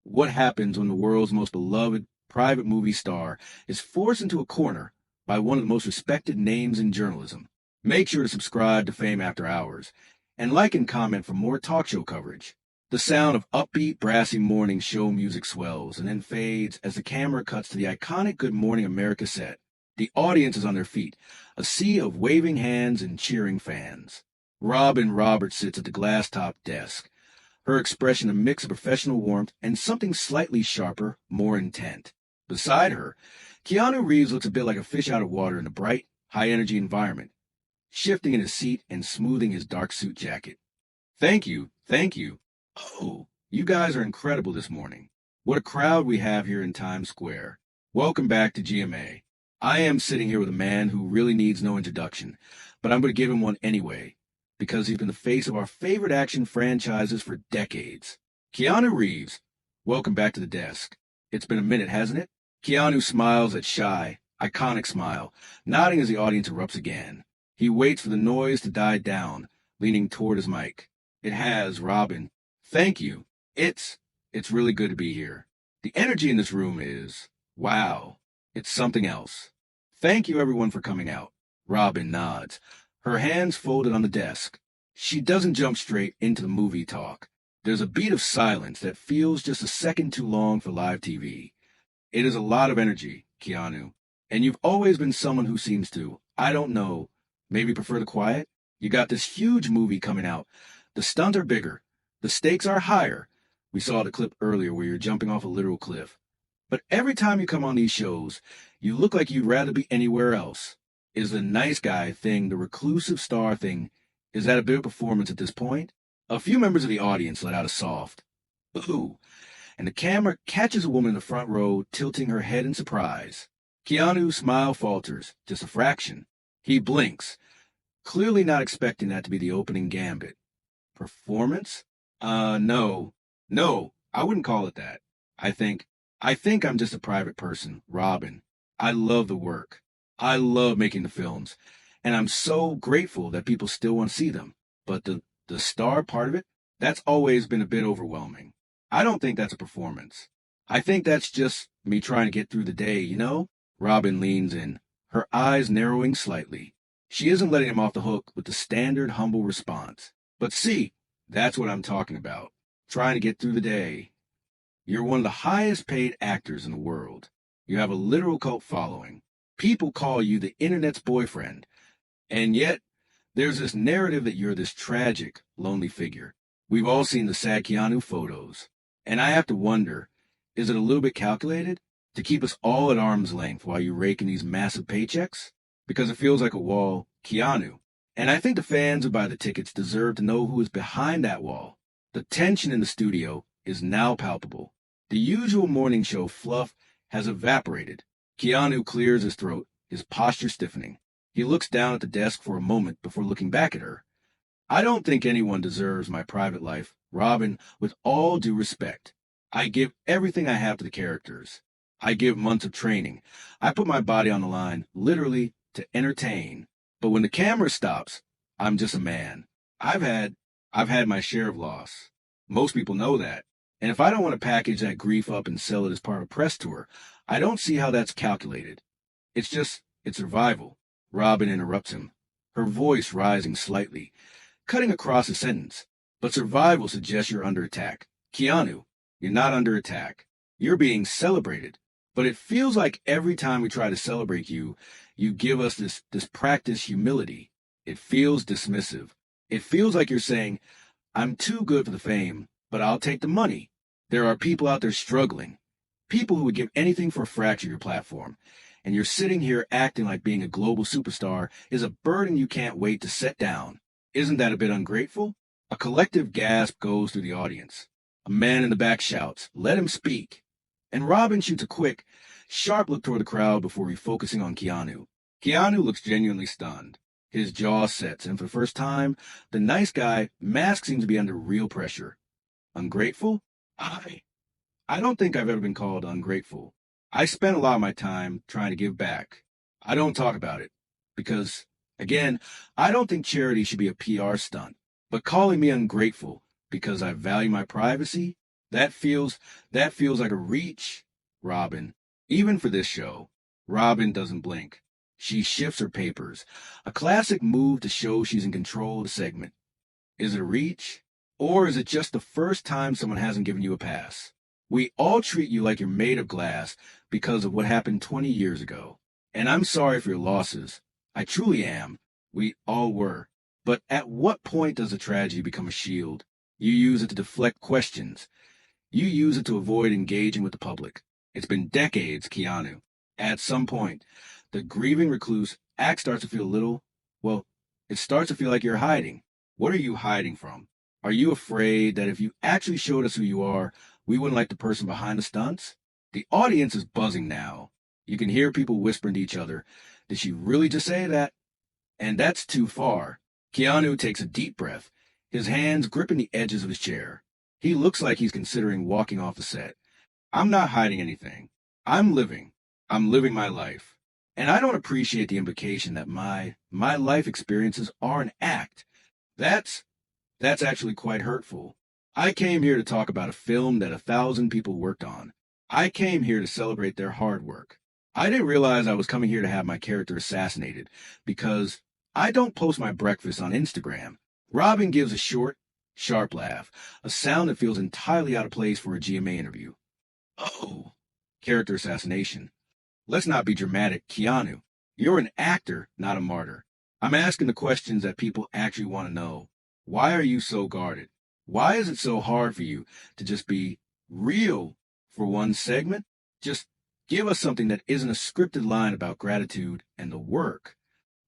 What happens when the world's most beloved private movie star is forced into a corner by one of the most respected names in journalism? Make sure to subscribe to Fame After Hours and like and comment for more talk show coverage. The sound of upbeat, brassy morning show music swells and then fades as the camera cuts to the iconic Good Morning America set. The audience is on their feet, a sea of waving hands and cheering fans. Robin Roberts sits at the glass-topped desk, her expression a mix of professional warmth and something slightly sharper, more intent. Beside her, Keanu Reeves looks a bit like a fish out of water in a bright, high-energy environment, shifting in his seat and smoothing his dark suit jacket. Thank you, thank you. Oh, you guys are incredible this morning. What a crowd we have here in Times Square. Welcome back to GMA. I am sitting here with a man who really needs no introduction, but I'm going to give him one anyway, because he's been the face of our favorite action franchises for decades. Keanu Reeves, welcome back to the desk. It's been a minute, hasn't it? Keanu smiles that shy, iconic smile, nodding as the audience erupts again. He waits for the noise to die down, leaning toward his mic. It has, Robin. Thank you. It's really good to be here. The energy in this room is, wow, it's something else. Thank you everyone for coming out. Robin nods, her hands folded on the desk. She doesn't jump straight into the movie talk. There's a beat of silence that feels just a second too long for live TV. It is a lot of energy, Keanu, and you've always been someone who seems to, I don't know, maybe prefer the quiet? You got this huge movie coming out. The stunts are bigger. The stakes are higher. We saw the clip earlier where you're jumping off a literal cliff. But every time you come on these shows, you look like you'd rather be anywhere else. Is the nice guy thing, the reclusive star thing, is that a bit of performance at this point? A few members of the audience let out a soft, ooh, and the camera catches a woman in the front row tilting her head in surprise. Keanu's smile falters, just a fraction. He blinks, clearly not expecting that to be the opening gambit. Performance? No. No, I wouldn't call it that. I think, I think I'm just a private person, Robin. I love the work. I love making the films. And I'm so grateful that people still want to see them. But the star part of it, that's always been a bit overwhelming. I don't think that's a performance. I think that's just me trying to get through the day, you know? Robin leans in, her eyes narrowing slightly. She isn't letting him off the hook with the standard humble response. But see, that's what I'm talking about. Trying to get through the day. You're one of the highest paid actors in the world. You have a literal cult following. People call you the internet's boyfriend. And yet, there's this narrative that you're this tragic, lonely figure. We've all seen the sad Keanu photos. And I have to wonder, is it a little bit calculated to keep us all at arm's length while you rake in these massive paychecks? Because it feels like a wall, Keanu. And I think the fans who buy the tickets deserve to know who is behind that wall. The tension in the studio is now palpable. The usual morning show fluff has evaporated. Keanu clears his throat, his posture stiffening. He looks down at the desk for a moment before looking back at her. I don't think anyone deserves my private life, Robin, with all due respect. I give everything I have to the characters. I give months of training. I put my body on the line, literally, to entertain. But when the camera stops, I'm just a man. I've had my share of loss. Most people know that. And if I don't want to package that grief up and sell it as part of a press tour, I don't see how that's calculated. It's survival. Robin interrupts him, her voice rising slightly, cutting across a sentence. But survival suggests you're under attack. Keanu, you're not under attack. You're being celebrated. But it feels like every time we try to celebrate you, you give us this practice humility. It feels dismissive. It feels like you're saying, I'm too good for the fame, but I'll take the money. There are people out there struggling, people who would give anything for a fraction of your platform. And you're sitting here acting like being a global superstar is a burden you can't wait to set down. Isn't that a bit ungrateful? A collective gasp goes through the audience. A man in the back shouts, let him speak. And Robin shoots a quick, sharp look toward the crowd before refocusing on Keanu. Keanu looks genuinely stunned. His jaw sets, and for the first time, the nice guy mask seems to be under real pressure. Ungrateful? I don't think I've ever been called ungrateful. I spent a lot of my time trying to give back. I don't talk about it because, again, I don't think charity should be a PR stunt. But calling me ungrateful because I value my privacy, That feels that feels like a reach, Robin. Even for this show, Robin doesn't blink. She shifts her papers, a classic move to show she's in control of the segment. Is it a reach? Or is it just the first time someone hasn't given you a pass? We all treat you like you're made of glass because of what happened 20 years ago. And I'm sorry for your losses. I truly am. We all were. But at what point does a tragedy become a shield? You use it to deflect questions. You use it to avoid engaging with the public. It's been decades, Keanu. At some point, the grieving recluse act starts to feel little, well, it starts to feel like you're hiding. What are you hiding from? Are you afraid that if you actually showed us who you are, we wouldn't like the person behind the stunts? The audience is buzzing now. You can hear people whispering to each other, did she really just say that? And that's too far. Keanu takes a deep breath, his hands gripping the edges of his chair. He looks like he's considering walking off the set. I'm not hiding anything. I'm living. I'm living my life. And I don't appreciate the implication that my life experiences are an act. That's that's actually quite hurtful. I came here to talk about a film that 1,000 people worked on. I came here to celebrate their hard work. I didn't realize I was coming here to have my character assassinated because I don't post my breakfast on Instagram. Robin gives a short, sharp laugh, a sound that feels entirely out of place for a GMA interview. Oh, character assassination. Let's not be dramatic, Keanu. You're an actor, not a martyr. I'm asking the questions that people actually want to know. Why are you so guarded? Why is it so hard for you to just be real for one segment? Just give us something that isn't a scripted line about gratitude and the work.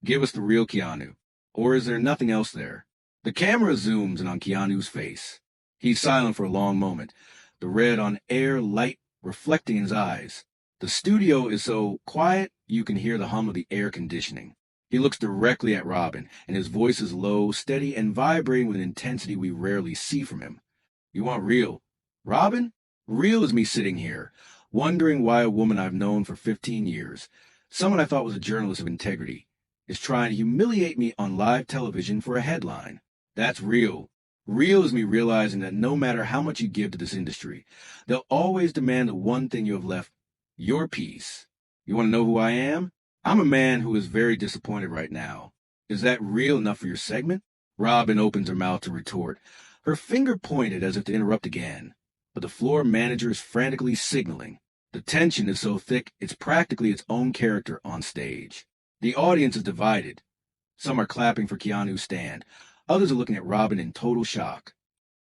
Give us the real Keanu. Or is there nothing else there? The camera zooms in on Keanu's face. He's silent for a long moment, the red on air light reflecting in his eyes. The studio is so quiet you can hear the hum of the air conditioning. He looks directly at Robin, and his voice is low, steady, and vibrating with an intensity we rarely see from him. You want real? Robin? Real is me sitting here, wondering why a woman I've known for 15 years, someone I thought was a journalist of integrity, is trying to humiliate me on live television for a headline. That's real. Real is me realizing that no matter how much you give to this industry, they'll always demand the one thing you have left, your peace. You want to know who I am? I'm a man who is very disappointed right now. Is that real enough for your segment? Robin opens her mouth to retort, her finger pointed as if to interrupt again. But the floor manager is frantically signaling. The tension is so thick, it's practically its own character on stage. The audience is divided. Some are clapping for Keanu's stand. Others are looking at Robin in total shock.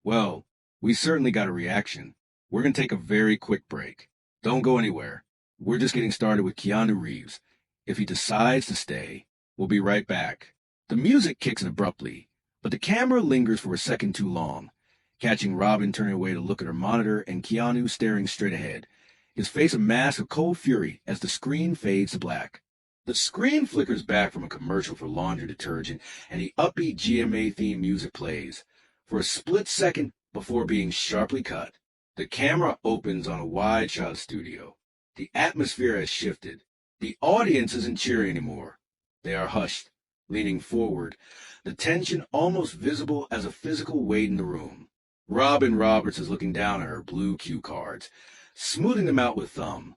Well, we certainly got a reaction. We're going to take a very quick break. Don't go anywhere. We're just getting started with Keanu Reeves. If he decides to stay, we'll be right back. The music kicks in abruptly, but the camera lingers for a second too long, catching Robin turning away to look at her monitor and Keanu staring straight ahead, his face a mask of cold fury as the screen fades to black. The screen flickers back from a commercial for laundry detergent, and the upbeat GMA theme music plays, for a split second before being sharply cut. The camera opens on a wide shot studio. The atmosphere has shifted. The audience isn't cheering anymore. They are hushed, leaning forward, the tension almost visible as a physical weight in the room. Robin Roberts is looking down at her blue cue cards, smoothing them out with thumb,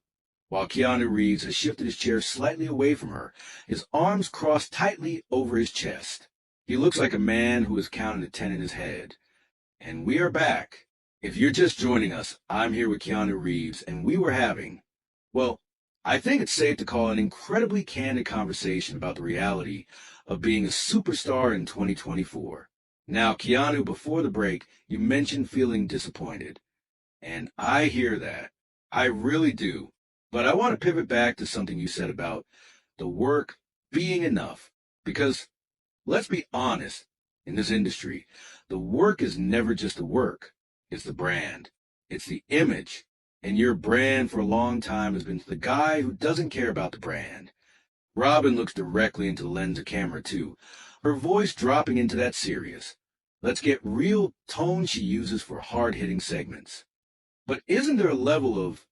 while Keanu Reeves has shifted his chair slightly away from her, his arms crossed tightly over his chest. He looks like a man who is counting to 10 in his head. And we are back. If you're just joining us, I'm here with Keanu Reeves, and we were having, well, I think it's safe to call an incredibly candid conversation about the reality of being a superstar in 2024. Now, Keanu, before the break, you mentioned feeling disappointed. And I hear that. I really do. But I want to pivot back to something you said about the work being enough. Because let's be honest, in this industry, the work is never just the work. It's the brand. It's the image. And your brand for a long time has been the guy who doesn't care about the brand. Robin looks directly into the lens of camera too, her voice dropping into that serious, let's get real tone she uses for hard-hitting segments. But isn't there a level of,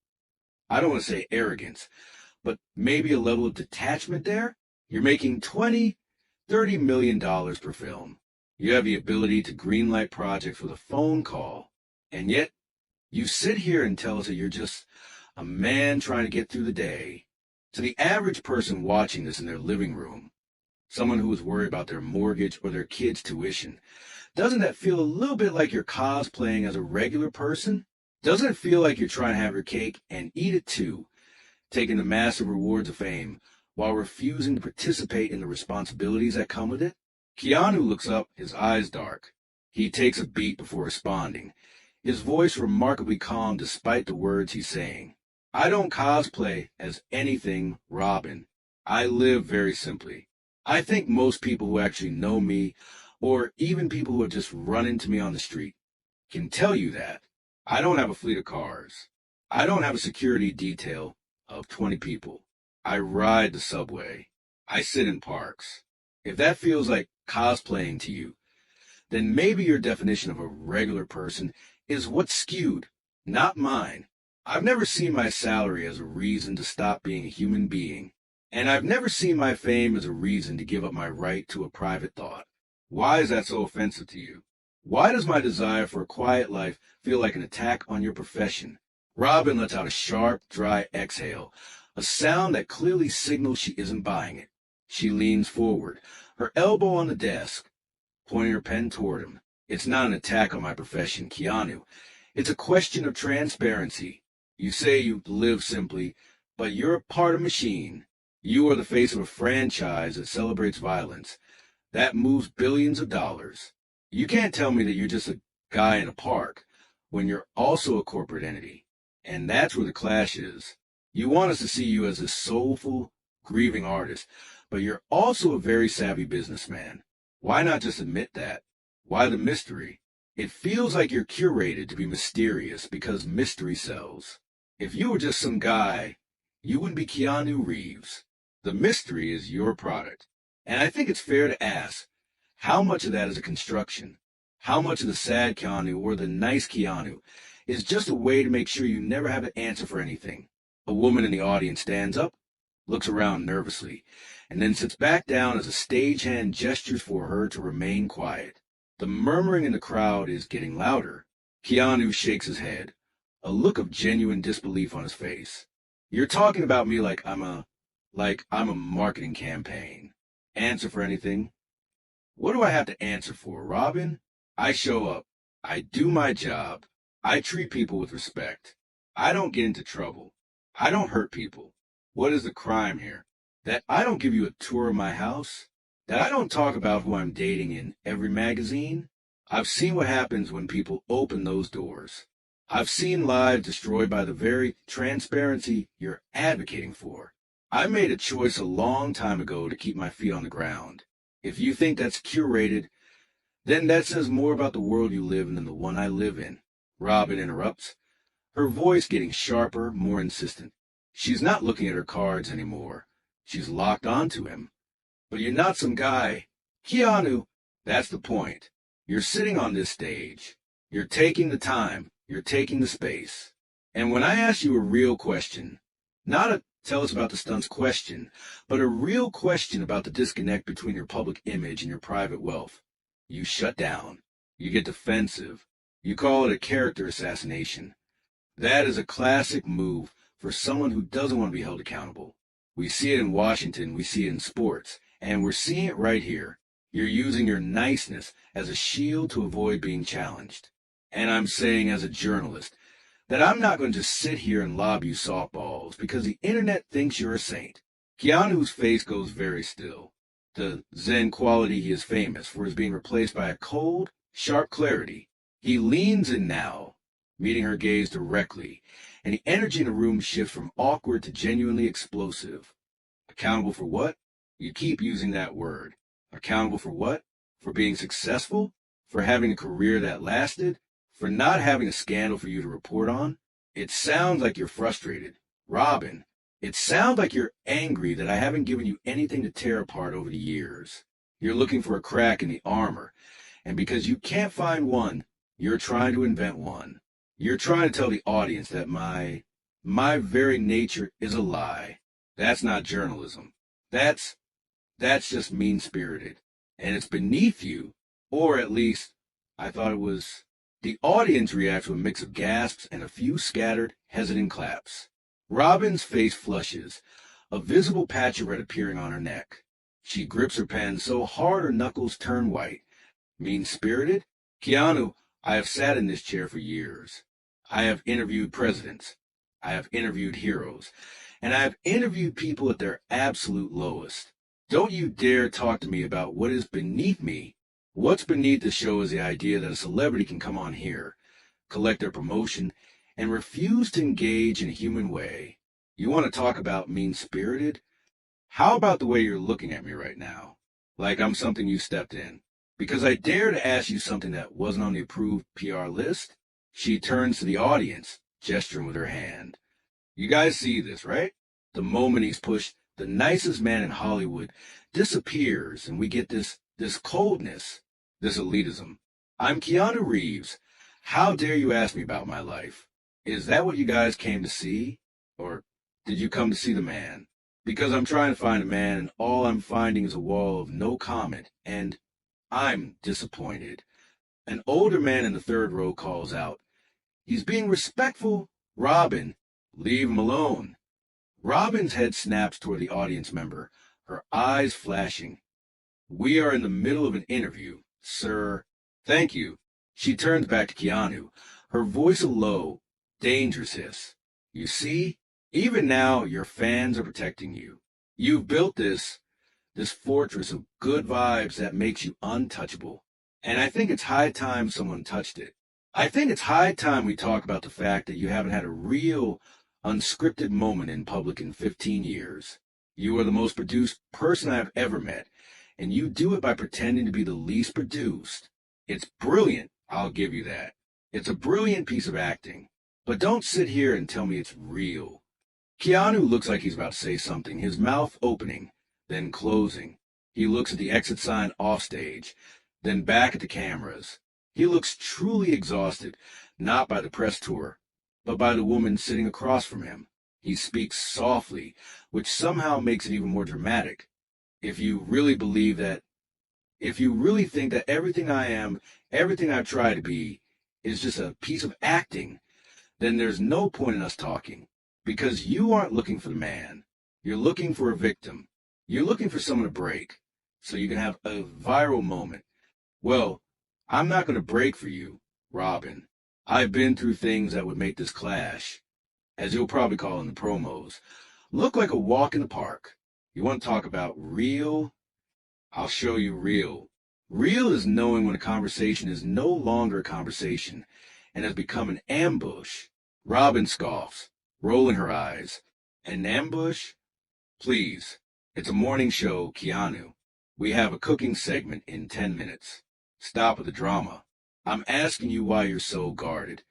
I don't want to say arrogance, but maybe a level of detachment there? You're making $20, $30 million per film. You have the ability to greenlight projects with a phone call. And yet, You sit here and tell us that you're just a man trying to get through the day. To the average person watching this in their living room, someone who is worried about their mortgage or their kids' tuition, doesn't that feel a little bit like you're cosplaying as a regular person? Doesn't it feel like you're trying to have your cake and eat it too, taking the massive rewards of fame while refusing to participate in the responsibilities that come with it? Keanu looks up, his eyes dark. He takes a beat before responding, his voice remarkably calm despite the words he's saying. I don't cosplay as anything, Robin. I live very simply. I think most people who actually know me, or even people who have just run into me on the street, can tell you that. I don't have a fleet of cars. I don't have a security detail of 20 people. I ride the subway. I sit in parks. If that feels like cosplaying to you, then maybe your definition of a regular person is what's skewed, not mine. I've never seen my salary as a reason to stop being a human being, and I've never seen my fame as a reason to give up my right to a private thought. Why is that so offensive to you? Why does my desire for a quiet life feel like an attack on your profession? Robin lets out a sharp, dry exhale, a sound that clearly signals she isn't buying it. She leans forward, her elbow on the desk, pointing her pen toward him. It's not an attack on my profession, Keanu. It's a question of transparency. You say you live simply, but you're a part of a machine. You are the face of a franchise that celebrates violence, that moves billions of dollars. You can't tell me that you're just a guy in a park when you're also a corporate entity. And that's where the clash is. You want us to see you as a soulful, grieving artist, but you're also a very savvy businessman. Why not just admit that? Why the mystery? It feels like you're curated to be mysterious because mystery sells. If you were just some guy, you wouldn't be Keanu Reeves. The mystery is your product. And I think it's fair to ask, how much of that is a construction? How much of the sad Keanu or the nice Keanu is just a way to make sure you never have to answer for anything? A woman in the audience stands up, looks around nervously, and then sits back down as a stagehand gestures for her to remain quiet. The murmuring in the crowd is getting louder. Keanu shakes his head, a look of genuine disbelief on his face. You're talking about me like I'm a marketing campaign. Answer for anything? What do I have to answer for, Robin? I show up. I do my job. I treat people with respect. I don't get into trouble. I don't hurt people. What is the crime here? That I don't give you a tour of my house? That I don't talk about who I'm dating in every magazine? I've seen what happens when people open those doors. I've seen lives destroyed by the very transparency you're advocating for. I made a choice a long time ago to keep my feet on the ground. If you think that's curated, then that says more about the world you live in than the one I live in. Robin interrupts, her voice getting sharper, more insistent. She's not looking at her cards anymore. She's locked onto him. But you're not some guy. Keanu, that's the point. You're sitting on this stage. You're taking the time. You're taking the space. And when I ask you a real question, not a tell us about the stunts question, but a real question about the disconnect between your public image and your private wealth, you shut down. You get defensive. You call it a character assassination. That is a classic move for someone who doesn't want to be held accountable. We see it in Washington, we see it in sports, and we're seeing it right here. You're using your niceness as a shield to avoid being challenged. And I'm saying as a journalist that I'm not going to just sit here and lob you softballs because the internet thinks you're a saint. Keanu's face goes very still. The Zen quality he is famous for is being replaced by a cold, sharp clarity. He leans in now, meeting her gaze directly, and the energy in the room shifts from awkward to genuinely explosive. Accountable for what? You keep using that word. Accountable for what? For being successful? For having a career that lasted? For not having a scandal for you to report on? It sounds like you're frustrated. Robin, it sounds like you're angry that I haven't given you anything to tear apart over the years. You're looking for a crack in the armor, and because you can't find one, you're trying to invent one. You're trying to tell the audience that my very nature is a lie. That's not journalism. That's just mean-spirited. And it's beneath you, or at least I thought it was The audience reacts with a mix of gasps and a few scattered, hesitant claps. Robin's face flushes, a visible patch of red appearing on her neck. She grips her pen so hard her knuckles turn white. Mean-spirited? Keanu, I have sat in this chair for years. I have interviewed presidents. I have interviewed heroes. And I have interviewed people at their absolute lowest. Don't you dare talk to me about what is beneath me. What's beneath the show is the idea that a celebrity can come on here, collect their promotion, and refuse to engage in a human way. You want to talk about mean-spirited? How about the way you're looking at me right now? Like I'm something you stepped in. Because I dare to ask you something that wasn't on the approved PR list? She turns to the audience, gesturing with her hand. You guys see this, right? The moment he's pushed, the nicest man in Hollywood disappears, and we get this coldness, this elitism. I'm Keanu Reeves. How dare you ask me about my life? Is that what you guys came to see? Or did you come to see the man? Because I'm trying to find a man, and all I'm finding is a wall of no comment, and I'm disappointed. An older man in the third row calls out, He's being respectful. Robin, leave him alone. Robin's head snaps toward the audience member, her eyes flashing. We are in the middle of an interview, sir. Thank you. She turns back to Keanu, her voice a low, dangerous hiss. You see, even now your fans are protecting you. You've built this fortress of good vibes that makes you untouchable. And I think it's high time someone touched it. I think it's high time we talk about the fact that you haven't had a real, unscripted moment in public in 15 years. You are the most produced person I've ever met, and you do it by pretending to be the least produced. It's brilliant, I'll give you that. It's a brilliant piece of acting. But don't sit here and tell me it's real. Keanu looks like he's about to say something, his mouth opening, then closing. He looks at the exit sign offstage, then back at the cameras. He looks truly exhausted, not by the press tour, but by the woman sitting across from him. He speaks softly, which somehow makes it even more dramatic. If you really believe that, if you really think that everything I am, everything I try to be, is just a piece of acting, then there's no point in us talking. Because you aren't looking for the man. You're looking for a victim. You're looking for someone to break, so you can have a viral moment. Well, I'm not going to break for you, Robin. I've been through things that would make this clash, as you'll probably call in the promos, look like a walk in the park. You want to talk about real? I'll show you real. Real is knowing when a conversation is no longer a conversation and has become an ambush. Robin scoffs, rolling her eyes. An ambush? Please. It's a morning show, Keanu. We have a cooking segment in 10 minutes. Stop with the drama. I'm asking you why you're so guarded.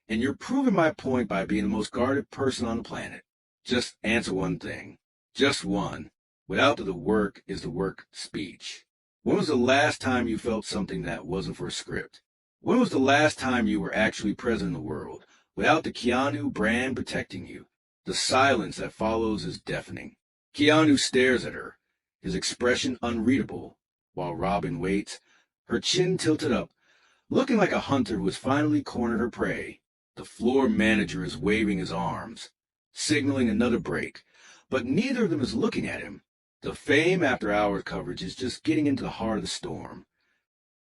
And you're proving my point by being the most guarded person on the planet. Just answer one thing. Just one. Without the work is the work speech. When was the last time you felt something that wasn't for a script? When was the last time you were actually present in the world, without the Keanu brand protecting you? The silence that follows is deafening. Keanu stares at her, his expression unreadable, while Robin waits, her chin tilted up, looking like a hunter who has finally cornered her prey. The floor manager is waving his arms, signaling another break, but neither of them is looking at him. The Fame After Hours coverage is just getting into the heart of the storm.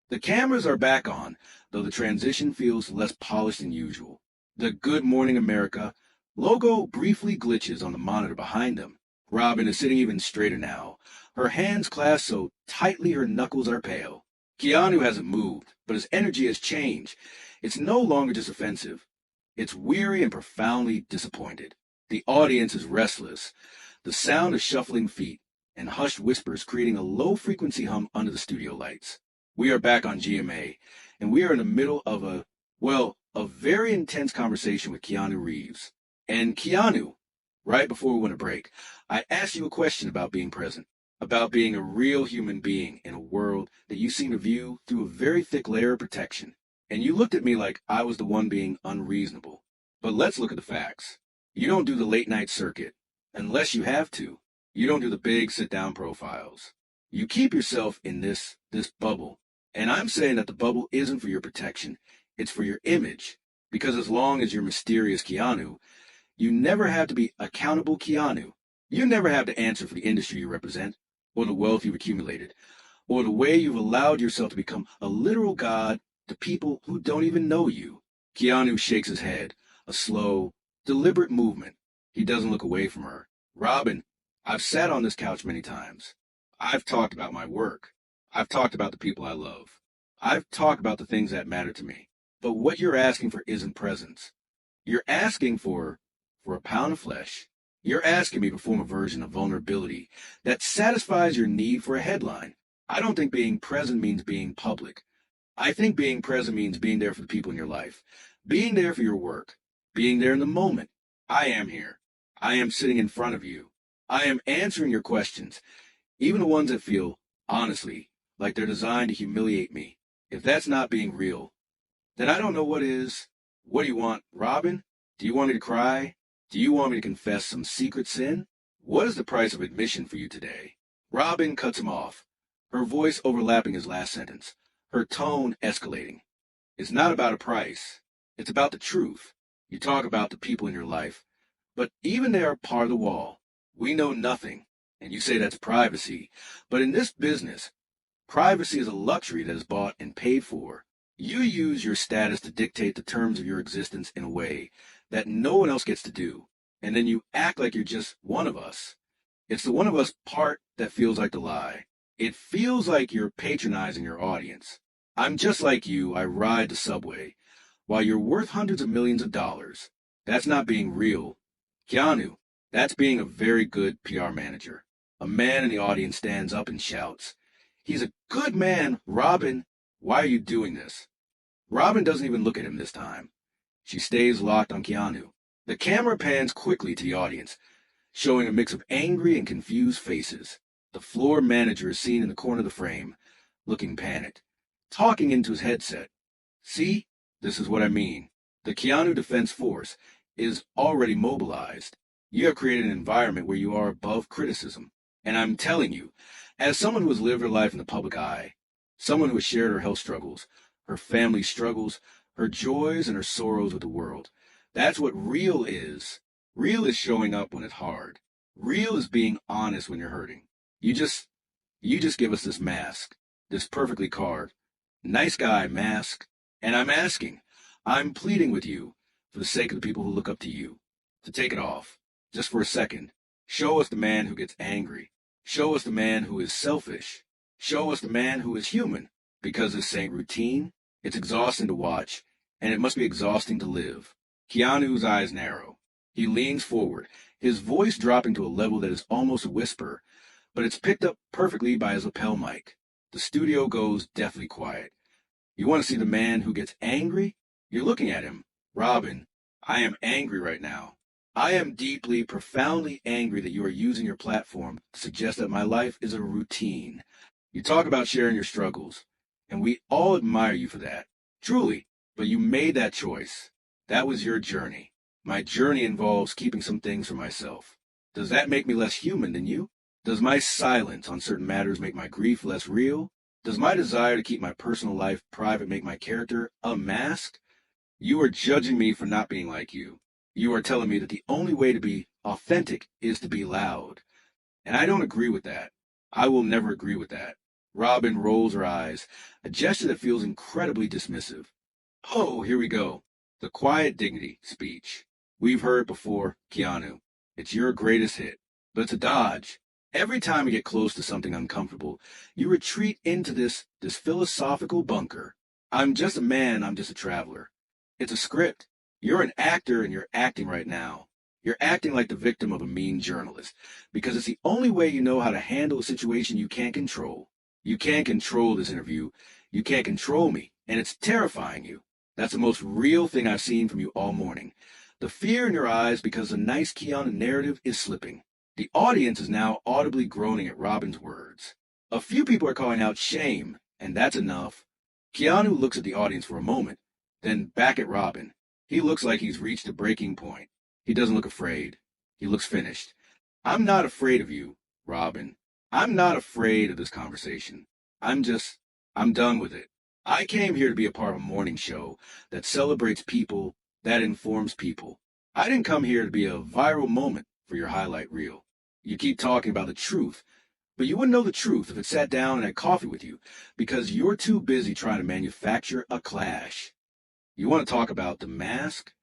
The cameras are back on, though the transition feels less polished than usual. The Good Morning America logo briefly glitches on the monitor behind them. Robin is sitting even straighter now, her hands clasped so tightly her knuckles are pale. Keanu hasn't moved, but his energy has changed. It's no longer just offensive. It's weary and profoundly disappointed. The audience is restless, the sound of shuffling feet and hushed whispers creating a low-frequency hum under the studio lights. We are back on GMA, and we are in the middle of a very intense conversation with Keanu Reeves. And Keanu, right before we went to break, I asked you a question about being present, about being a real human being in a world that you seem to view through a very thick layer of protection. And you looked at me like I was the one being unreasonable. But let's look at the facts. You don't do the late-night circuit, unless you have to. You don't do the big sit-down profiles. You keep yourself in this bubble. And I'm saying that the bubble isn't for your protection. It's for your image. Because as long as you're mysterious Keanu, you never have to be accountable Keanu. You never have to answer for the industry you represent, or the wealth you've accumulated, or the way you've allowed yourself to become a literal god to people who don't even know you. Keanu shakes his head, a slow, deliberate movement. He doesn't look away from her. Robin, I've sat on this couch many times. I've talked about my work. I've talked about the people I love. I've talked about the things that matter to me. But what you're asking for isn't presence. You're asking for a pound of flesh. You're asking me to perform a version of vulnerability that satisfies your need for a headline. I don't think being present means being public. I think being present means being there for the people in your life, being there for your work, being there in the moment. I am here. I am sitting in front of you. I am answering your questions, even the ones that feel, honestly, like they're designed to humiliate me. If that's not being real, then I don't know what is. What do you want, Robin? Do you want me to cry? Do you want me to confess some secret sin? What is the price of admission for you today? Robin cuts him off, her voice overlapping his last sentence, her tone escalating. It's not about a price. It's about the truth. You talk about the people in your life, but even they are part of the wall. We know nothing, and you say that's privacy. But in this business, privacy is a luxury that is bought and paid for. You use your status to dictate the terms of your existence in a way that no one else gets to do, and then you act like you're just one of us. It's the one of us part that feels like the lie. It feels like you're patronizing your audience. I'm just like you, I ride the subway, while you're worth hundreds of millions of dollars. That's not being real. Keanu, that's being a very good PR manager. A man in the audience stands up and shouts, "He's a good man, Robin. Why are you doing this?" Robin doesn't even look at him this time. She stays locked on Keanu. The camera pans quickly to the audience, showing a mix of angry and confused faces. The floor manager is seen in the corner of the frame, looking panicked, talking into his headset. See, this is what I mean. The Keanu Defense Force is already mobilized. You have created an environment where you are above criticism. And I'm telling you, as someone who has lived her life in the public eye, someone who has shared her health struggles, her family struggles, her joys and her sorrows with the world, that's what real is. Real is showing up when it's hard. Real is being honest when you're hurting. You just give us this mask, this perfectly carved, nice guy mask. And I'm asking, I'm pleading with you, for the sake of the people who look up to you, to take it off, just for a second. Show us the man who gets angry. Show us the man who is selfish. Show us the man who is human. Because this ain't routine, it's exhausting to watch, and it must be exhausting to live. Keanu's eyes narrow. He leans forward, his voice dropping to a level that is almost a whisper, but it's picked up perfectly by his lapel mic. The studio goes deathly quiet. You want to see the man who gets angry? You're looking at him. Robin, I am angry right now. I am deeply, profoundly angry that you are using your platform to suggest that my life is a routine. You talk about sharing your struggles, and we all admire you for that. Truly, but you made that choice. That was your journey. My journey involves keeping some things for myself. Does that make me less human than you? Does my silence on certain matters make my grief less real? Does my desire to keep my personal life private make my character a mask? You are judging me for not being like you. You are telling me that the only way to be authentic is to be loud. And I don't agree with that. I will never agree with that. Robin rolls her eyes, a gesture that feels incredibly dismissive. Oh, here we go. The quiet dignity speech. We've heard it before, Keanu. It's your greatest hit. But it's a dodge. Every time we get close to something uncomfortable, you retreat into this philosophical bunker. I'm just a man, I'm just a traveler. It's a script. You're an actor and you're acting right now. You're acting like the victim of a mean journalist, because it's the only way you know how to handle a situation you can't control. You can't control this interview. You can't control me, and it's terrifying you. That's the most real thing I've seen from you all morning. The fear in your eyes because the nice Keanu narrative is slipping. The audience is now audibly groaning at Robin's words. A few people are calling out shame, and that's enough. Keanu looks at the audience for a moment, then back at Robin. He looks like he's reached a breaking point. He doesn't look afraid. He looks finished. I'm not afraid of you, Robin. I'm not afraid of this conversation. I'm done with it. I came here to be a part of a morning show that celebrates people, that informs people. I didn't come here to be a viral moment for your highlight reel. You keep talking about the truth, but you wouldn't know the truth if it sat down and had coffee with you, because you're too busy trying to manufacture a clash. You want to talk about the mask?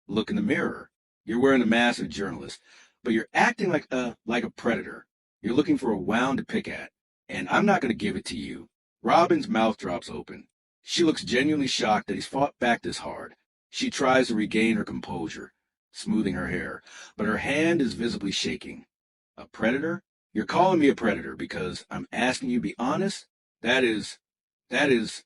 Look in the mirror. You're wearing the mask of a journalist, but you're acting like a predator. You're looking for a wound to pick at, and I'm not going to give it to you. Robin's mouth drops open. She looks genuinely shocked that he's fought back this hard. She tries to regain her composure, smoothing her hair, but her hand is visibly shaking. A predator? You're calling me a predator because I'm asking you to be honest? That is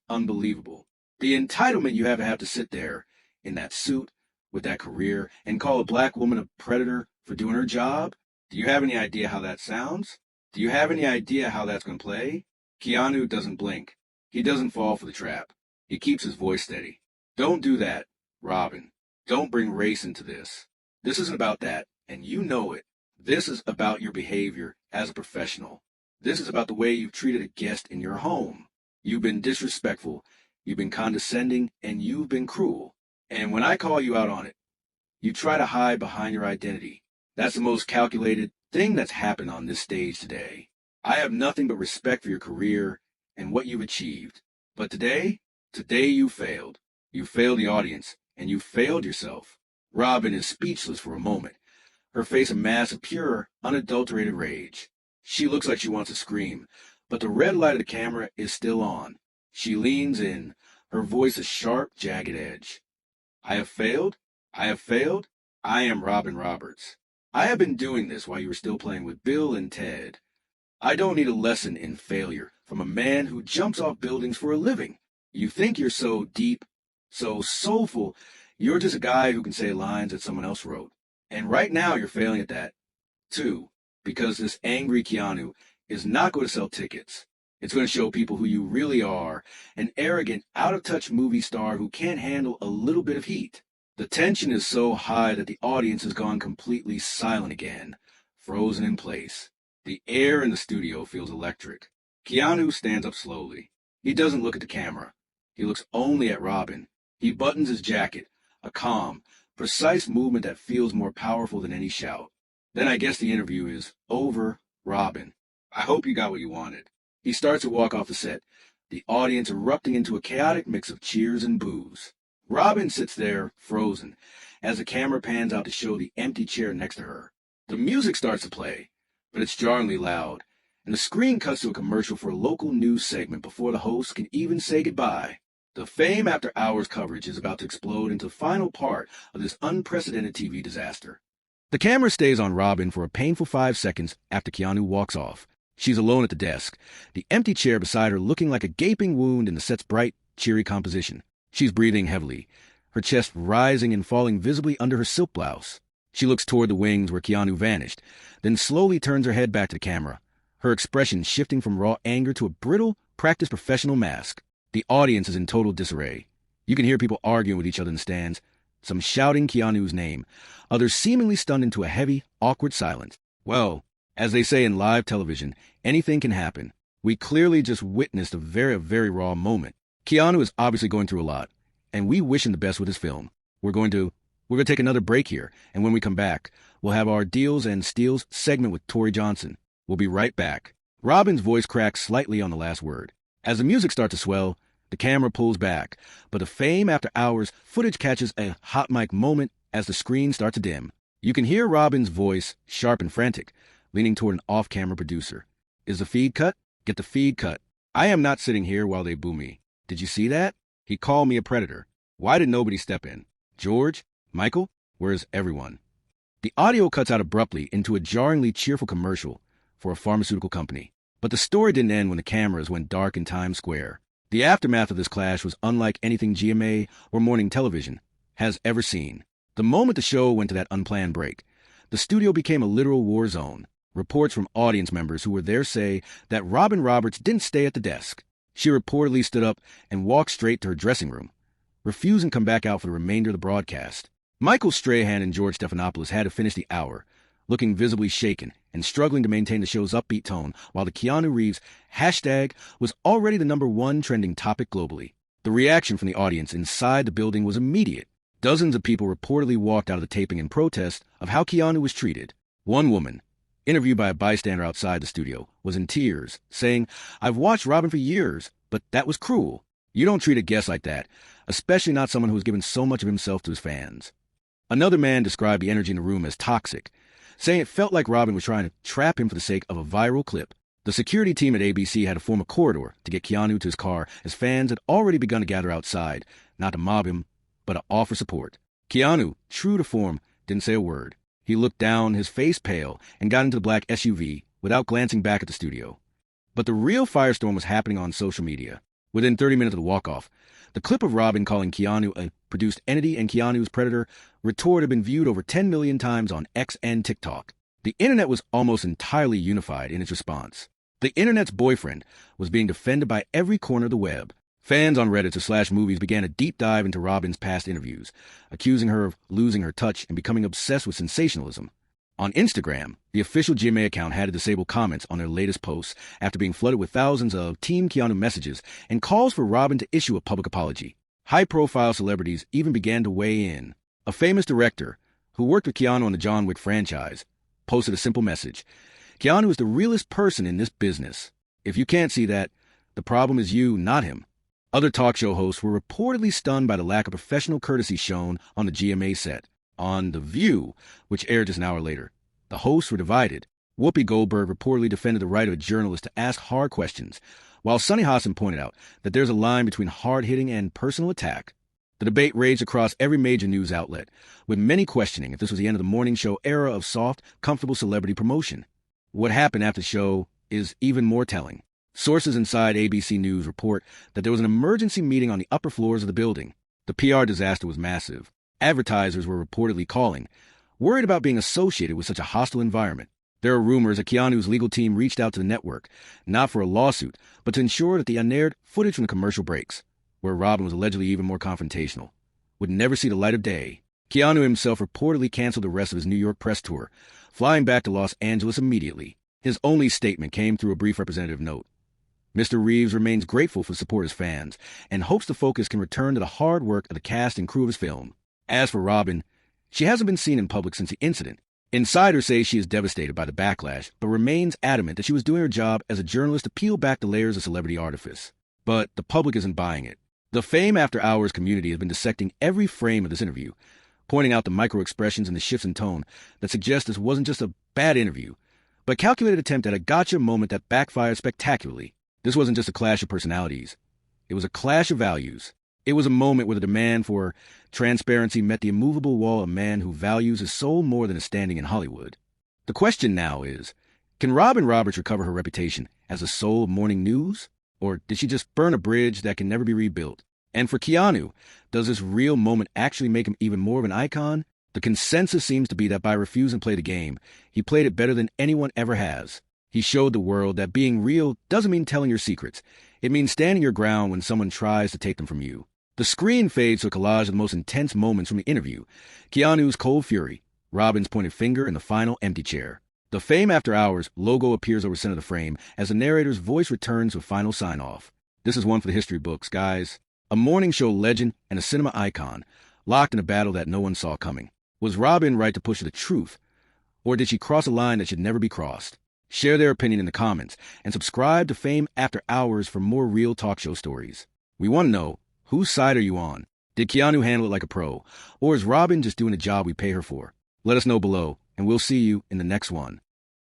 unbelievable. The entitlement you have to sit there in that suit with that career and call a black woman a predator for doing her job? Do you have any idea how that sounds? Do you have any idea how that's going to play? Keanu doesn't blink. He doesn't fall for the trap. He keeps his voice steady. Don't do that, Robin. Don't bring race into this. This isn't about that, and you know it. This is about your behavior as a professional. This is about the way you've treated a guest in your home. You've been disrespectful, you've been condescending, and you've been cruel. And when I call you out on it, you try to hide behind your identity. That's the most calculated thing that's happened on this stage today. I have nothing but respect for your career and what you've achieved. But today you failed. You failed the audience, and you failed yourself. Robin is speechless for a moment, her face a mass of pure, unadulterated rage. She looks like she wants to scream, but the red light of the camera is still on. She leans in, her voice a sharp, jagged edge. I have failed. I have failed. I am Robin Roberts. I have been doing this while you were still playing with Bill and Ted. I don't need a lesson in failure from a man who jumps off buildings for a living. You think you're so deep, so soulful, you're just a guy who can say lines that someone else wrote. And right now you're failing at that, too, because this angry Keanu is not going to sell tickets. It's going to show people who you really are, an arrogant, out-of-touch movie star who can't handle a little bit of heat. The tension is so high that the audience has gone completely silent again, frozen in place. The air in the studio feels electric. Keanu stands up slowly. He doesn't look at the camera. He looks only at Robin. He buttons his jacket, a calm, precise movement that feels more powerful than any shout. Then I guess the interview is over, Robin. I hope you got what you wanted. He starts to walk off the set, the audience erupting into a chaotic mix of cheers and boos. Robin sits there, frozen, as the camera pans out to show the empty chair next to her. The music starts to play, but it's jarringly loud, and the screen cuts to a commercial for a local news segment before the host can even say goodbye. The Fame After Hours coverage is about to explode into the final part of this unprecedented TV disaster. The camera stays on Robin for a painful 5 seconds after Keanu walks off. She's alone at the desk, the empty chair beside her looking like a gaping wound in the set's bright, cheery composition. She's breathing heavily, her chest rising and falling visibly under her silk blouse. She looks toward the wings where Keanu vanished, then slowly turns her head back to the camera, her expression shifting from raw anger to a brittle, practiced professional mask. The audience is in total disarray. You can hear people arguing with each other in the stands, some shouting Keanu's name, others seemingly stunned into a heavy, awkward silence. Well, as they say in live television, anything can happen. We clearly just witnessed a very raw moment. Keanu is obviously going through a lot, and we wish him the best with his film. We're going to take another break here, and when we come back, we'll have our Deals and Steals segment with Tori Johnson. We'll be right back. Robin's voice cracks slightly on the last word. As the music starts to swell, the camera pulls back, but the Fame After Hours footage catches a hot mic moment as the screen starts to dim. You can hear Robin's voice, sharp and frantic, leaning toward an off-camera producer. Is the feed cut? Get the feed cut. I am not sitting here while they boo me. Did you see that? He called me a predator. Why did nobody step in? George? Michael? Where's everyone? The audio cuts out abruptly into a jarringly cheerful commercial for a pharmaceutical company. But the story didn't end when the cameras went dark in Times Square. The aftermath of this clash was unlike anything GMA or morning television has ever seen. The moment the show went to that unplanned break, the studio became a literal war zone. Reports from audience members who were there say that Robin Roberts didn't stay at the desk. She reportedly stood up and walked straight to her dressing room, refusing to come back out for the remainder of the broadcast. Michael Strahan and George Stephanopoulos had to finish the hour, looking visibly shaken and struggling to maintain the show's upbeat tone, while the Keanu Reeves hashtag was already the #1 trending topic globally. The reaction from the audience inside the building was immediate. Dozens of people reportedly walked out of the taping in protest of how Keanu was treated. One woman, interviewed by a bystander outside the studio, was in tears, saying, "I've watched Robin for years, but that was cruel. You don't treat a guest like that, especially not someone who has given so much of himself to his fans." Another man described the energy in the room as toxic, saying it felt like Robin was trying to trap him for the sake of a viral clip. The security team at ABC had to form a corridor to get Keanu to his car, as fans had already begun to gather outside, not to mob him, but to offer support. Keanu, true to form, didn't say a word. He looked down, his face pale, and got into the black SUV without glancing back at the studio. But the real firestorm was happening on social media. Within 30 minutes of the walk-off, the clip of Robin calling Keanu a produced entity and Keanu's predator retort had been viewed over 10 million times on X and TikTok. The internet was almost entirely unified in its response. The internet's boyfriend was being defended by every corner of the web. Fans on Reddit / movies began a deep dive into Robin's past interviews, accusing her of losing her touch and becoming obsessed with sensationalism. On Instagram, the official GMA account had to disable comments on their latest posts after being flooded with thousands of Team Keanu messages and calls for Robin to issue a public apology. High-profile celebrities even began to weigh in. A famous director, who worked with Keanu on the John Wick franchise, posted a simple message: "Keanu is the realest person in this business. If you can't see that, the problem is you, not him." Other talk show hosts were reportedly stunned by the lack of professional courtesy shown on the GMA set. On The View, which aired just an hour later, the hosts were divided. Whoopi Goldberg reportedly defended the right of a journalist to ask hard questions, while Sunny Hostin pointed out that there's a line between hard-hitting and personal attack. The debate raged across every major news outlet, with many questioning if this was the end of the morning show era of soft, comfortable celebrity promotion. What happened after the show is even more telling. Sources inside ABC News report that there was an emergency meeting on the upper floors of the building. The PR disaster was massive. Advertisers were reportedly calling, worried about being associated with such a hostile environment. There are rumors that Keanu's legal team reached out to the network, not for a lawsuit, but to ensure that the unaired footage from the commercial breaks, where Robin was allegedly even more confrontational, would never see the light of day. Keanu himself reportedly canceled the rest of his New York press tour, flying back to Los Angeles immediately. His only statement came through a brief representative note. Mr. Reeves remains grateful for the support of his fans and hopes the focus can return to the hard work of the cast and crew of his film. As for Robin, she hasn't been seen in public since the incident. Insiders say she is devastated by the backlash, but remains adamant that she was doing her job as a journalist to peel back the layers of celebrity artifice. But the public isn't buying it. The Fame After Hours community has been dissecting every frame of this interview, pointing out the micro-expressions and the shifts in tone that suggest this wasn't just a bad interview, but a calculated attempt at a gotcha moment that backfired spectacularly. This wasn't just a clash of personalities. It was a clash of values. It was a moment where the demand for transparency met the immovable wall of a man who values his soul more than his standing in Hollywood. The question now is, can Robin Roberts recover her reputation as the soul of morning news? Or did she just burn a bridge that can never be rebuilt? And for Keanu, does this real moment actually make him even more of an icon? The consensus seems to be that by refusing to play the game, he played it better than anyone ever has. He showed the world that being real doesn't mean telling your secrets. It means standing your ground when someone tries to take them from you. The screen fades to a collage of the most intense moments from the interview. Keanu's cold fury, Robin's pointed finger, and the final empty chair. The Fame After Hours logo appears over the center of the frame as the narrator's voice returns with final sign-off. This is one for the history books, guys. A morning show legend and a cinema icon, locked in a battle that no one saw coming. Was Robin right to push the truth? Or did she cross a line that should never be crossed? Share their opinion in the comments, and subscribe to Fame After Hours for more real talk show stories. We want to know, whose side are you on? Did Keanu handle it like a pro? Or is Robin just doing the job we pay her for? Let us know below, and we'll see you in the next one.